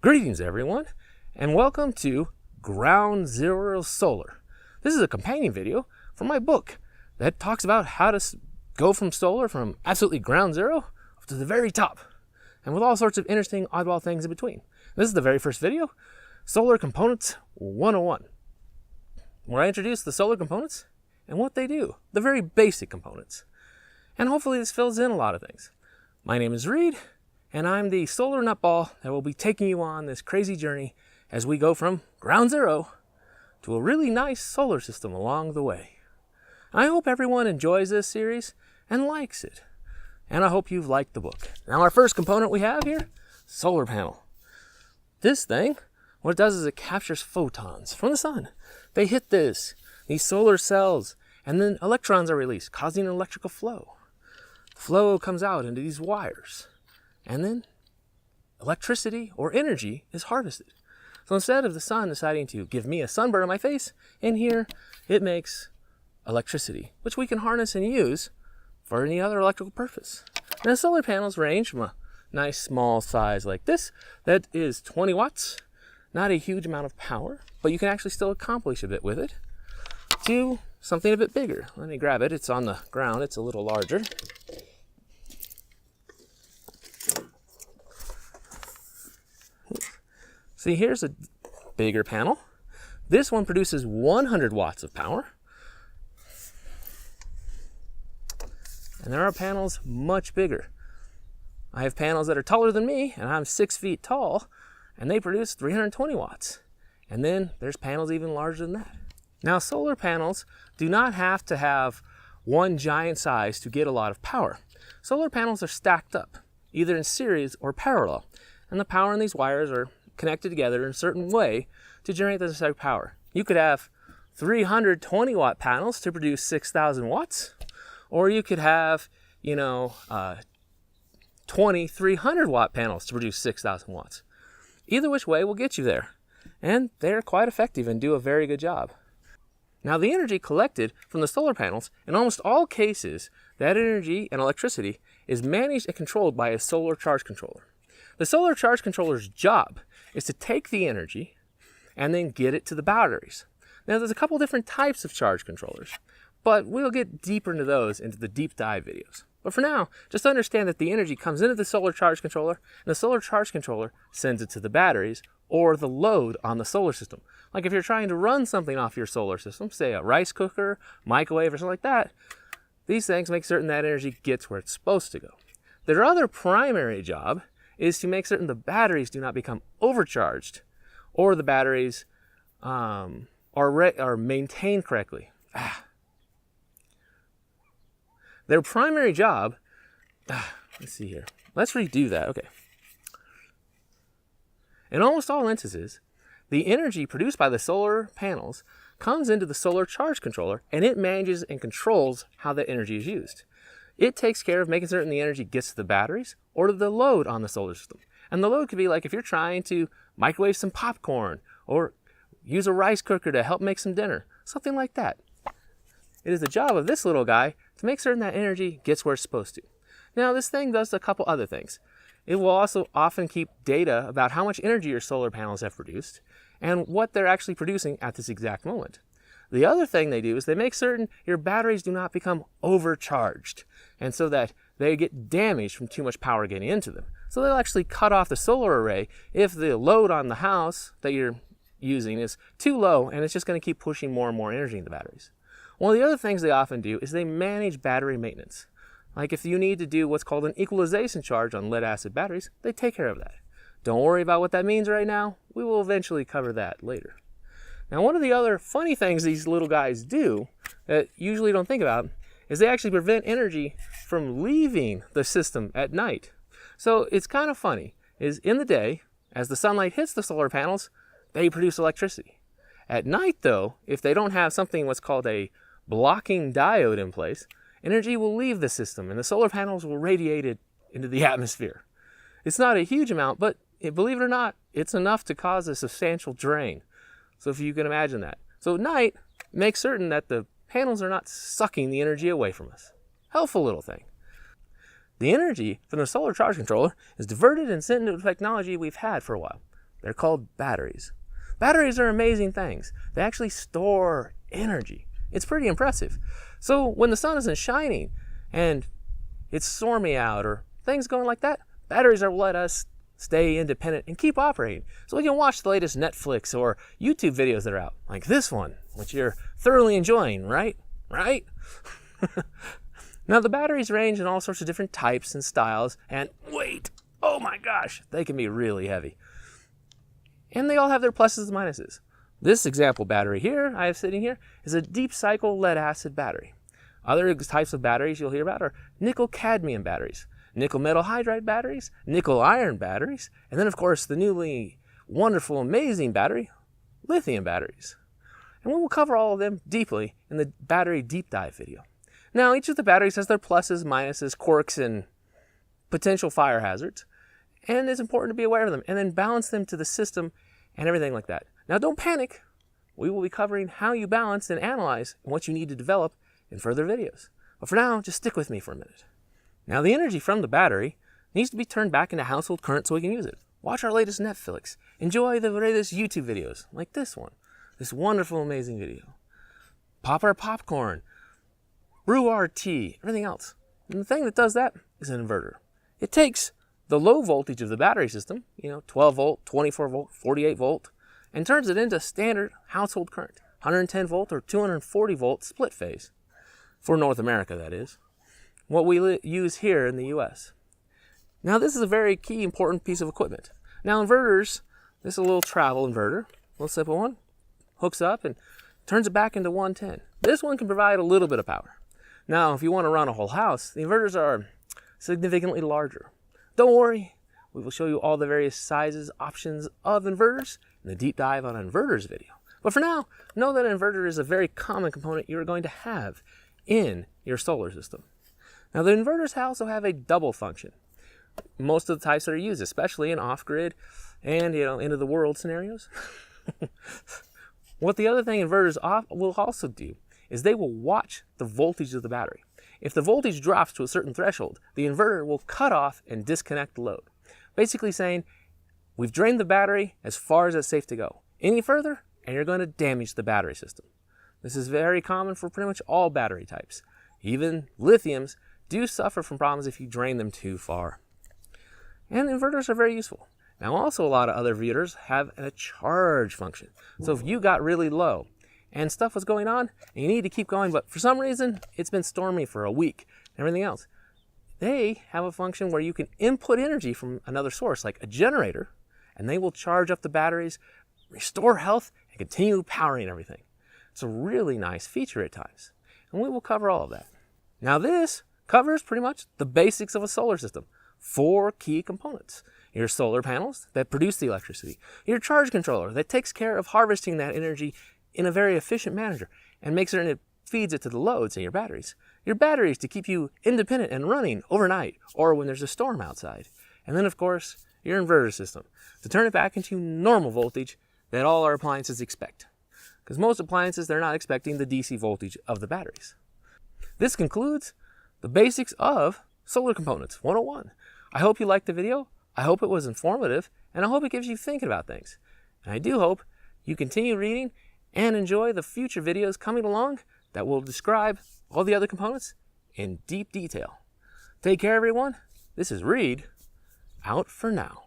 Greetings everyone, and welcome to Ground Zero Solar. This is a companion video from my book that talks about how to go from solar from absolutely ground zero to the very top, and with all sorts of interesting oddball things in between. This is the very first video, Solar Components 101, where I introduce the solar components and what they do, the very basic components. And hopefully this fills in a lot of things. My name is Reed, and I'm the solar nutball that will be taking you on this crazy journey as we go from ground zero to a really nice solar system along the way. I hope everyone enjoys this series and likes it. And I hope you've liked the book. Now our first component we have here, solar panel. This thing, what it does is it captures photons from the sun. They hit these solar cells, and then electrons are released, causing an electrical flow. The flow comes out into these wires. And then electricity or energy is harvested. So instead of the sun deciding to give me a sunburn on my face, in here it makes electricity, which we can harness and use for any other electrical purpose. Now solar panels range from a nice small size like this, that is 20 watts, not a huge amount of power, but you can actually still accomplish a bit with it, to something a bit bigger. Let me grab it, it's on the ground, it's a little larger. See, here's a bigger panel. This one produces 100 watts of power. And there are panels much bigger. I have panels that are taller than me, and I'm 6 feet tall, and they produce 320 watts. And then there's panels even larger than that. Now, solar panels do not have to have one giant size to get a lot of power. Solar panels are stacked up, either in series or parallel, and the power in these wires are connected together in a certain way to generate the necessary power. You could have 320 watt panels to produce 6,000 watts, or you could have, 20 300 watt panels to produce 6,000 watts. Either which way will get you there, and they're quite effective and do a very good job. Now the energy collected from the solar panels, in almost all cases, that energy and electricity is managed and controlled by a solar charge controller. The solar charge controller's job is to take the energy and then get it to the batteries. Now there's a couple different types of charge controllers, but we'll get deeper into those into the deep dive videos. But for now, just understand that the energy comes into the solar charge controller, and the solar charge controller sends it to the batteries or the load on the solar system. Like if you're trying to run something off your solar system, say a rice cooker, microwave, or something like that, these things make certain that energy gets where it's supposed to go. Their other primary job is to make certain the batteries do not become overcharged, or the batteries are maintained correctly. Their primary job, let's see here. Let's redo that, okay. In almost all instances, the energy produced by the solar panels comes into the solar charge controller, and it manages and controls how that energy is used. It takes care of making certain the energy gets to the batteries or to the load on the solar system. And the load could be like if you're trying to microwave some popcorn or use a rice cooker to help make some dinner, something like that. It is the job of this little guy to make certain that energy gets where it's supposed to. Now this thing does a couple other things. It will also often keep data about how much energy your solar panels have produced and what they're actually producing at this exact moment. The other thing they do is they make certain your batteries do not become overcharged, and so that they get damaged from too much power getting into them. So they'll actually cut off the solar array if the load on the house that you're using is too low, and it's just going to keep pushing more and more energy into the batteries. One of the other things they often do is they manage battery maintenance. Like if you need to do what's called an equalization charge on lead acid batteries, they take care of that. Don't worry about what that means right now. We will eventually cover that later. Now, one of the other funny things these little guys do that you usually don't think about is they actually prevent energy from leaving the system at night. So it's kind of funny, is in the day, as the sunlight hits the solar panels, they produce electricity. At night though, if they don't have something what's called a blocking diode in place, energy will leave the system and the solar panels will radiate it into the atmosphere. It's not a huge amount, but believe it or not, it's enough to cause a substantial drain. So if you can imagine that. So at night, make certain that the panels are not sucking the energy away from us. Helpful little thing. The energy from the solar charge controller is diverted and sent into technology we've had for a while. They're called batteries. Batteries are amazing things. They actually store energy. It's pretty impressive. So when the sun isn't shining and it's stormy out or things going like that, batteries are what let us stay independent and keep operating. So we can watch the latest Netflix or YouTube videos that are out, like this one, which you're thoroughly enjoying, right? Right? Now the batteries range in all sorts of different types and styles and weight. Oh my gosh, they can be really heavy. And they all have their pluses and minuses. This example battery here I have sitting here is a deep cycle lead acid battery. Other types of batteries you'll hear about are nickel cadmium batteries, nickel metal hydride batteries, nickel iron batteries, and then of course the newly wonderful, amazing battery, lithium batteries. And we will cover all of them deeply in the battery deep dive video. Now each of the batteries has their pluses, minuses, quirks, and potential fire hazards, and it's important to be aware of them and then balance them to the system and everything like that. Now don't panic. We will be covering how you balance and analyze and what you need to develop in further videos. But for now, just stick with me for a minute. Now the energy from the battery needs to be turned back into household current so we can use it. Watch our latest Netflix. Enjoy the latest YouTube videos like this one. This wonderful, amazing video. Pop our popcorn. Brew our tea. Everything else. And the thing that does that is an inverter. It takes the low voltage of the battery system, 12 volt, 24 volt, 48 volt, and turns it into standard household current, 110 volt or 240 volt split phase. For North America, that is. What we use here in the US. Now this is a very key, important piece of equipment. Now inverters, this is a little travel inverter, a little simple one, hooks up and turns it back into 110. This one can provide a little bit of power. Now if you want to run a whole house, the inverters are significantly larger. Don't worry, we will show you all the various sizes, options of inverters in the deep dive on inverters video. But for now, know that an inverter is a very common component you're going to have in your solar system. Now the inverters also have a double function. Most of the types that are used, especially in off-grid and end of the world scenarios. What the other thing inverters will also do is they will watch the voltage of the battery. If the voltage drops to a certain threshold, the inverter will cut off and disconnect the load. Basically saying, we've drained the battery as far as it's safe to go. Any further, and you're going to damage the battery system. This is very common for pretty much all battery types. Even lithiums do suffer from problems if you drain them too far. And inverters are very useful. Now also a lot of other inverters have a charge function. So if you got really low and stuff was going on and you need to keep going, but for some reason it's been stormy for a week and everything else, they have a function where you can input energy from another source like a generator, and they will charge up the batteries, restore health, and continue powering everything. It's a really nice feature at times, and we will cover all of that. Now this covers pretty much the basics of a solar system. 4 key components. Your solar panels that produce the electricity, your charge controller that takes care of harvesting that energy in a very efficient manner and makes sure it feeds it to the loads in your batteries to keep you independent and running overnight or when there's a storm outside, and then of course your inverter system to turn it back into normal voltage that all our appliances expect, because most appliances, they're not expecting the DC voltage of the batteries. This concludes the basics of Solar Components 101. I hope you liked the video, I hope it was informative, and I hope it gives you thinking about things. And I do hope you continue reading and enjoy the future videos coming along that will describe all the other components in deep detail. Take care, everyone. This is Reed, out for now.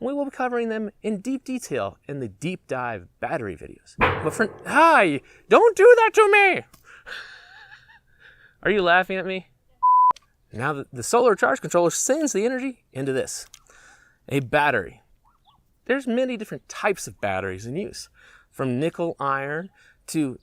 We will be covering them in deep detail in the deep dive battery videos. But for hi, don't do that to me! Are you laughing at me? Now the solar charge controller sends the energy into this, a battery. There's many different types of batteries in use, from nickel iron to